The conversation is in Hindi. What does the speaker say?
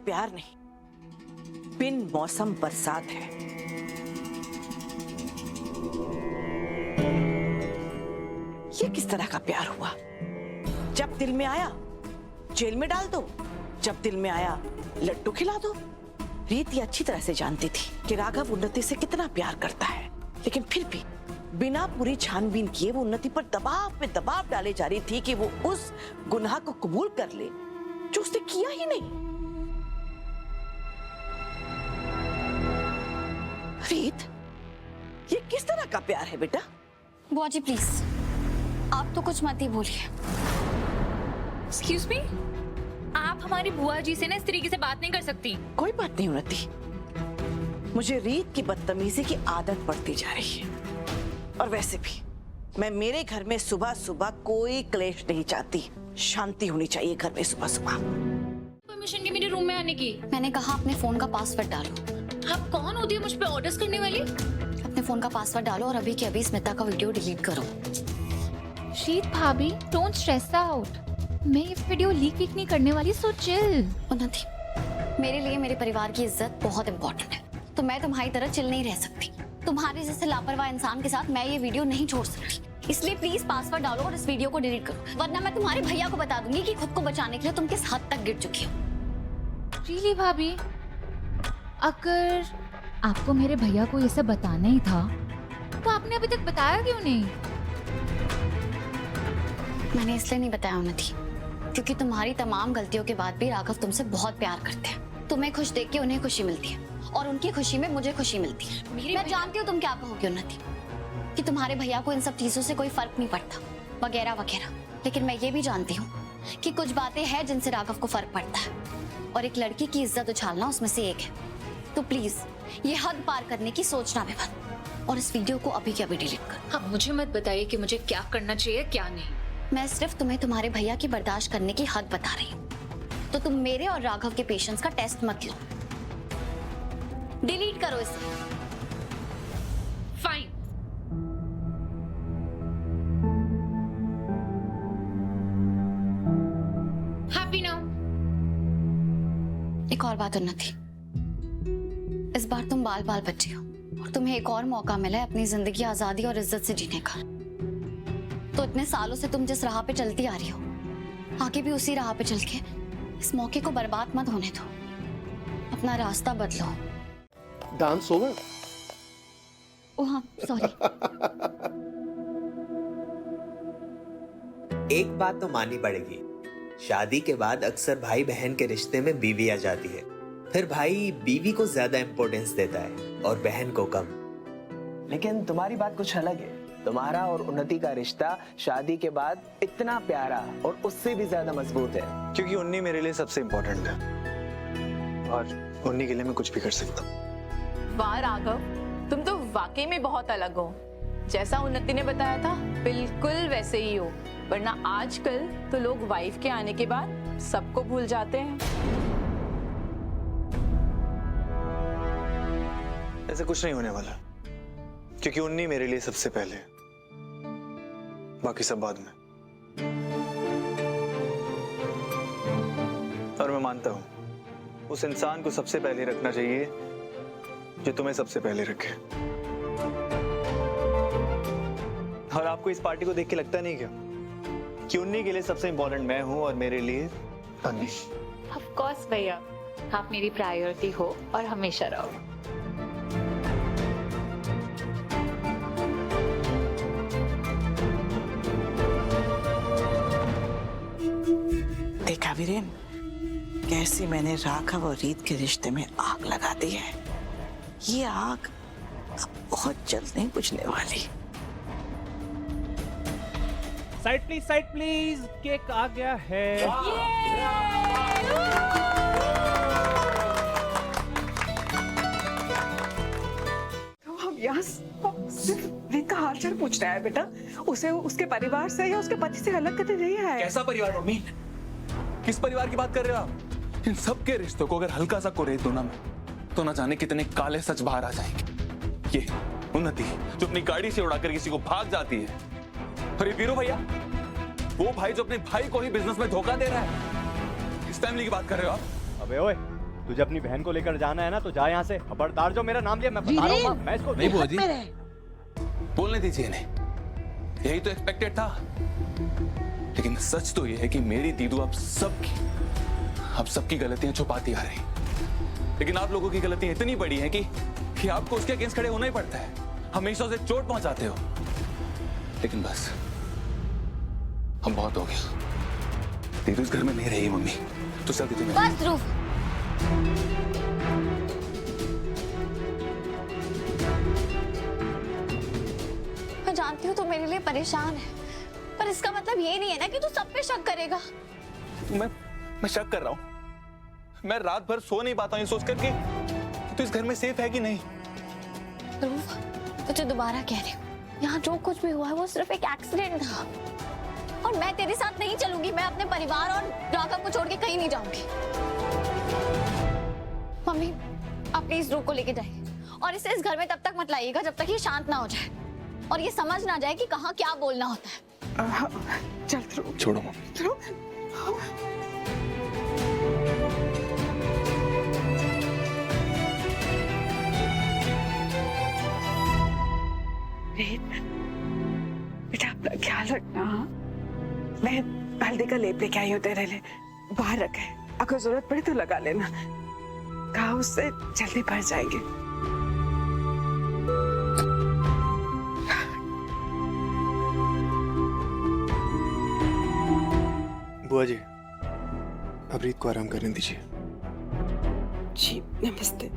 प्यार नहीं, बिन मौसम बरसात है। ये किस तरह का प्यार हुआ? जब दिल में आया जेल में डाल दो, जब दिल में आया लड्डू खिला दो। रीत ये अच्छी तरह से जानती थी कि राघव उन्नति से कितना प्यार करता है, लेकिन फिर भी बिना पूरी छानबीन किए वो उन्नति पर दबाव पे दबाव डाले जा रही थी कि वो उस गुनाह को कबूल कर ले जो उसने किया ही नहीं। रीत, ये किस तरह का प्यार है बेटा? बुआ जी प्लीज, आप तो कुछ मत ही बोलिए। एक्सक्यूज मी, आप हमारी बुआ जी से ना इस तरीके से बात नहीं कर सकती। कोई बात नहीं उन्नति, मुझे रीत की बदतमीजी की आदत पड़ती जा रही है। और वैसे भी मैं मेरे घर में सुबह सुबह कोई क्लेश नहीं चाहती। शांति होनी चाहिए घर में सुबह सुबह। परमिशन की मेरे रूम में आने की? मैंने कहा अपने फोन का पासवर्ड डालो। आप कौन होती है मुझ पे ऑर्डर्स करने वाली? अपने फोन का पासवर्ड डालो और अभी के अभी स्मिता का वीडियो डिलीट करो। शीत भाभी, डोंट स्ट्रेस आउट। मैं ये वीडियो लीक वीक नहीं करने वाली, सो चिल। उन्नति, मेरे लिए मेरे परिवार की इज्जत बहुत इंपॉर्टेंट है, तो मैं तुम्हारी तरह चिल नहीं रह सकती। तुम्हारे जैसे लापरवाह इंसान के साथ मैं ये वीडियो नहीं छोड़ सकती। इसलिए प्लीज पासवर्ड डालो और इस वीडियो को डिलीट करो, वरना मैं तुम्हारे भैया को बता दूंगी कि खुद को बचाने के लिए तुम किस हद तक गिर चुकी हो। रियली भाभी, अगर आपको मेरे भैया को ये सब बताना ही था तो आपने अभी तक बताया क्यों नहीं? मैंने इसलिए नहीं बताया उन्नति, क्योंकि तुम्हारी तमाम गलतियों के बाद भी राघव तुमसे बहुत प्यार करते हैं। तुम्हें खुश देख के उन्हें खुशी मिलती है और उनकी खुशी में मुझे खुशी मिलती है। मैं जानती हूँ तुम क्या कहोगे उन्नति, कि तुम्हारे भैया को इन सब चीजों से कोई फर्क नहीं पड़ता वगैरह वगैरह, लेकिन मैं ये भी जानती हूँ कि कुछ बातें हैं जिनसे राघव को फर्क पड़ता है, और एक लड़की की इज्जत उछालना उसमें से एक है। तो प्लीज ये हद पार करने की सोचना भी बंद, और इस वीडियो को अभी के अभी डिलीट कर। हाँ, मुझे मत बताइए कि मुझे क्या करना चाहिए क्या नहीं। मैं सिर्फ तुम्हें तुम्हारे भैया की बर्दाश्त करने की हद बता रही हूँ, तो तुम मेरे और राघव के पेशेंस का टेस्ट मत लो। डिलीट करो इसे। फाइन। Happy now? एक और बात उन्नति, इस बार तुम बाल बाल बच्चे हो और तुम्हें एक और मौका मिला है अपनी जिंदगी आजादी और इज्जत से जीने का। तो इतने सालों से तुम जिस राह पे चलती आ रही हो, आगे भी उसी राह पे चल के इस मौके को बर्बाद मत होने दो। अपना रास्ता बदलो। Dance over? ओह हाँ, सॉरी। एक बात तो माननी पड़ेगी, शादी के बाद अक्सर भाई बहन के रिश्ते में बीवी आ जाती है, फिर भाई बीवी को ज्यादा इम्पोर्टेंस देता है और बहन को कम। लेकिन तुम्हारी बात कुछ अलग है। तुम्हारा और उन्नति का रिश्ता शादी के बाद इतना प्यारा और उससे भी ज्यादा मजबूत है, क्योंकि उन्नी मेरे लिए सबसे इम्पोर्टेंट है और उन्नी के लिए मैं कुछ भी कर सकता हूँ। वाह राघव, तुम तो वाकई में बहुत अलग हो। जैसा उन्नति ने बताया था बिल्कुल वैसे ही हो, वरना आजकल तो लोग वाइफ के आने के बाद सबको भूल जाते हैं। ऐसा कुछ नहीं होने वाला, क्योंकि उन्नी मेरे लिए सबसे पहले, बाकी सब बाद में। और मैं मानता हूं उस इंसान को सबसे पहले रखना चाहिए जो तुम्हें सबसे पहले रखे। और आपको इस पार्टी को देख के लगता नहीं क्या कि उन्नी के लिए सबसे इंपॉर्टेंट मैं हूं और मेरे लिए अन्नी? ऑफ कोर्स भैया, आप मेरी प्रायोरिटी हो और हमेशा रहो। देखा वीरेन, कैसे मैंने राघव और रीत के रिश्ते में आग लगा दी है। ये आग अब बहुत जल्द नहीं बुझने वाली। साइड प्लीज, केक आ गया है। तो हम यहाँ सिर्फ रीत का हालचाल पूछ रहा है बेटा, उसे उसके परिवार से या उसके पति से अलग करने नहीं है। कैसा परिवार मम्मी? किस परिवार की बात कर रहे हो आप? इन सब के रिश्तों को अगर हल्का सा कुरेद दो ना मैं, तो ना जाने कितने काले सच बाहर आ जाएंगे। ये उन्नति जो अपनी गाड़ी से उड़ाकर किसी को भाग जाती है, और ये वीरू भैया, वो भाई जो अपने भाई को ही बिजनेस में धोखा दे रहा है। इस फैमिली की बात कर रहे हो आप? अबे ओए, तुझे अपनी बहन को लेकर जाना है ना तो जा यहाँ से। खबरदार जो मेरा नाम लिया मैं बता रहा हूँ, मैं इसको नहीं बुआ जी, बोलने दीजिए इन्हें, यही तो एक्सपेक्टेड था। लेकिन सच तो यह है कि मेरी दीदू आप सबकी गलतियां छुपाती आ रही। लेकिन आप लोगों की गलतियां इतनी बड़ी हैं कि आपको उसके अगेंस्ट खड़े होना ही पड़ता है, हमेशा उसे चोट पहुंचाते हो। लेकिन बस हम बहुत हो गया। दीदू इस घर में नहीं रही मम्मी, तो सब दीदू बस ध्रुव, मैं जानती हूँ तू मेरे लिए परेशान है, पर इसका मतलब ये नहीं है ना कि तू सब पे शक करेगा। मैं शक कर रहा हूं। मैं रात भर सो नहीं पाता हूं ये सोच कर कि तू इस घर में सेफ है कि नहीं। ध्रुव, तुझे दोबारा कह रही हूँ, यहाँ जो कुछ भी हुआ है वो सिर्फ एक एक्सीडेंट था, और मैं तेरे साथ नहीं चलूंगी। मैं अपने परिवार और राघव को छोड़ के कहीं नहीं जाऊंगी। मम्मी, आप प्लीज ध्रुव को लेके जाइए, और इसे इस घर में तब तक मत लाइएगा जब तक ये शांत ना हो जाए और ये समझ ना जाए कि कहाँ क्या बोलना होता है। चल ध्रुव, छोड़ो मम्मी। ध्रुव, बेटा अपना ख्याल रखना। मैं हल्दी का लेप लेके आई हूँ तेरे लिए, बाहर रखा है, अगर जरूरत पड़े तो लगा लेना। कहा उससे जल्दी भर जाएंगे। बुआ जी, अब रीत को आराम करने दीजिए। जी नमस्ते।